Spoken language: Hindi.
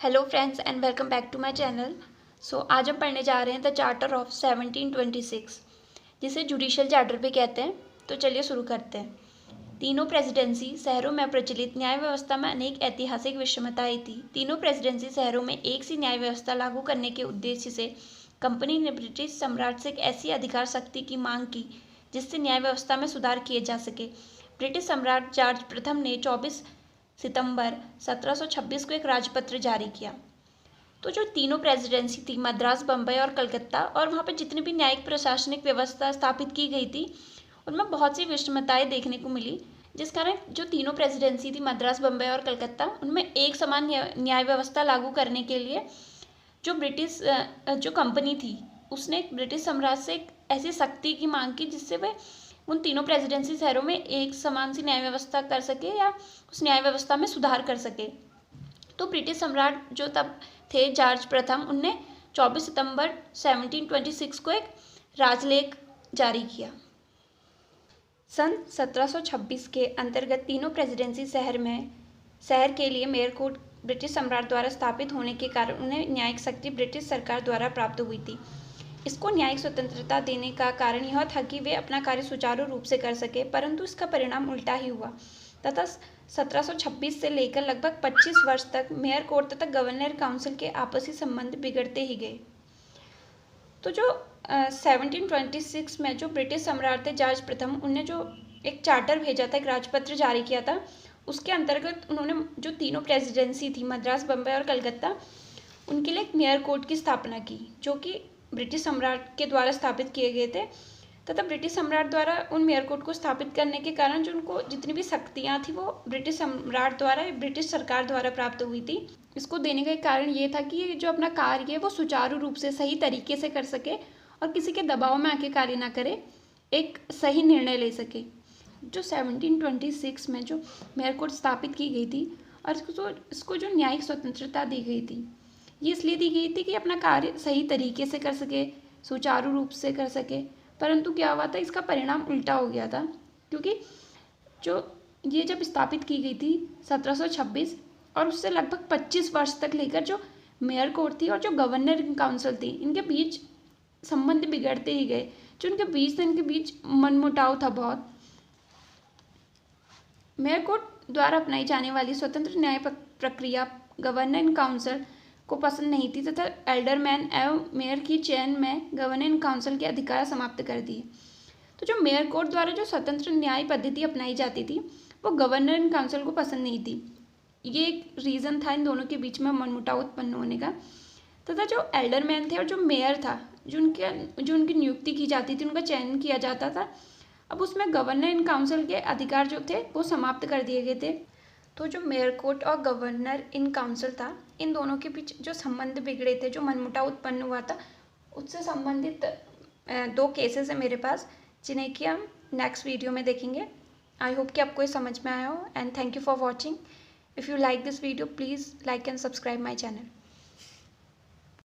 Hello friends and welcome back to my channel. आज हम पढ़ने जा रहे हैं द चार्टर ऑफ 1726, जिसे जुडिशियल चार्टर भी कहते हैं। तो चलिए शुरू करते हैं। तीनों प्रेसिडेंसी शहरों में प्रचलित न्याय व्यवस्था में अनेक ऐतिहासिक विषमताएं थी। तीनों प्रेसिडेंसी शहरों में एक सी न्याय व्यवस्था लागू करने के उद्देश्य से कंपनी ने ब्रिटिश सम्राट से एक ऐसी अधिकार शक्ति की मांग की जिससे न्याय व्यवस्था में सुधार किए जा सके। ब्रिटिश सम्राट जॉर्ज प्रथम ने 24 सितंबर 1726 को एक राजपत्र जारी किया। तो जो तीनों प्रेसिडेंसी थी, मद्रास, बम्बई और कलकत्ता, और वहाँ पर जितनी भी न्यायिक प्रशासनिक व्यवस्था स्थापित की गई थी उनमें बहुत सी विषमताएं देखने को मिली, जिस कारण जो तीनों प्रेसिडेंसी थी, मद्रास, बम्बई और कलकत्ता, उनमें एक समान न्याय व्यवस्था लागू करने के लिए जो ब्रिटिश जो कंपनी थी उसने ब्रिटिश सम्राट से एक ऐसी शक्ति की मांग की जिससे वे उन तीनों प्रेसिडेंसी शहरों में एक समान सी न्याय व्यवस्था कर सके या उस न्याय व्यवस्था में सुधार कर सके। तो ब्रिटिश सम्राट जो तब थे, जॉर्ज प्रथम, उनने 24 सितंबर 1726 को एक राजलेख जारी किया। सन 1726 के अंतर्गत तीनों प्रेसिडेंसी शहर के लिए मेयर कोर्ट ब्रिटिश सम्राट द्वारा स्थापित होने के कारण उन्हें न्यायिक शक्ति ब्रिटिश सरकार द्वारा प्राप्त हुई थी। इसको न्यायिक स्वतंत्रता देने का कारण यह था कि वे अपना कार्य सुचारू रूप से कर सके, परंतु इसका परिणाम उल्टा ही हुआ तथा 1726 से लेकर लगभग 25 वर्ष तक मेयर कोर्ट तथा गवर्नर काउंसिल के आपसी संबंध बिगड़ते ही गए। तो जो 1726 में जो ब्रिटिश सम्राट थे जॉर्ज प्रथम, उन्होंने जो एक चार्टर भेजा था, एक राजपत्र जारी किया था, उसके अंतर्गत उन्होंने जो तीनों प्रेसिडेंसी थी, मद्रास, बम्बई और कलकत्ता, उनके लिए एक मेयर कोर्ट की स्थापना की, जो कि ब्रिटिश सम्राट के द्वारा स्थापित किए गए थे। तथा ब्रिटिश सम्राट द्वारा उन मेयर कोर्ट को स्थापित करने के कारण जो उनको जितनी भी शक्तियाँ थी वो ब्रिटिश सम्राट द्वारा, ब्रिटिश सरकार द्वारा प्राप्त हुई थी। इसको देने का एक कारण ये था कि ये जो अपना कार्य है वो सुचारू रूप से सही तरीके से कर सके और किसी के दबाव में आके कार्य ना करे, एक सही निर्णय ले सके। जो 1726 में जो मेयर कोर्ट स्थापित की गई थी और इसको जो न्यायिक स्वतंत्रता दी गई थी, ये इसलिए दी गई थी कि अपना कार्य सही तरीके से कर सके, सुचारू रूप से कर सके। परंतु क्या हुआ था, इसका परिणाम उल्टा हो गया था, क्योंकि जो ये जब स्थापित की गई थी 1726 और उससे लगभग 25 वर्ष तक लेकर जो मेयर कोर्ट थी और जो गवर्नर काउंसिल थी, इनके बीच संबंध बिगड़ते ही गए। जो इनके बीच मनमुटाव था बहुत। मेयर कोर्ट द्वारा अपनाई जाने वाली स्वतंत्र न्याय प्रक्रिया गवर्नर काउंसिल को पसंद नहीं थी तथा एल्डरमैन एवं मेयर की चयन में गवर्निंग काउंसिल के अधिकार समाप्त कर दिए। तो जो मेयर कोर्ट द्वारा जो स्वतंत्र न्याय पद्धति अपनाई जाती थी वो गवर्निंग काउंसिल को पसंद नहीं थी। ये एक रीज़न था इन दोनों के बीच में मनमुटाव उत्पन्न होने का। तथा जो एल्डरमैन थे और जो मेयर था, जो उनकी नियुक्ति की जाती थी, उनका चयन किया जाता था, अब उसमें गवर्निंग काउंसिल के अधिकार जो थे वो समाप्त कर दिए गए थे। तो जो मेयर कोर्ट और गवर्नर इन काउंसिल था, इन दोनों के बीच जो संबंध बिगड़े थे, जो मनमुटाव उत्पन्न हुआ था, उससे संबंधित 2 केसेस है मेरे पास, जिन्हें कि हम नेक्स्ट वीडियो में देखेंगे। आई होप कि आपको ये समझ में आया हो, and thank you for watching. If you like this video, please like and subscribe my channel.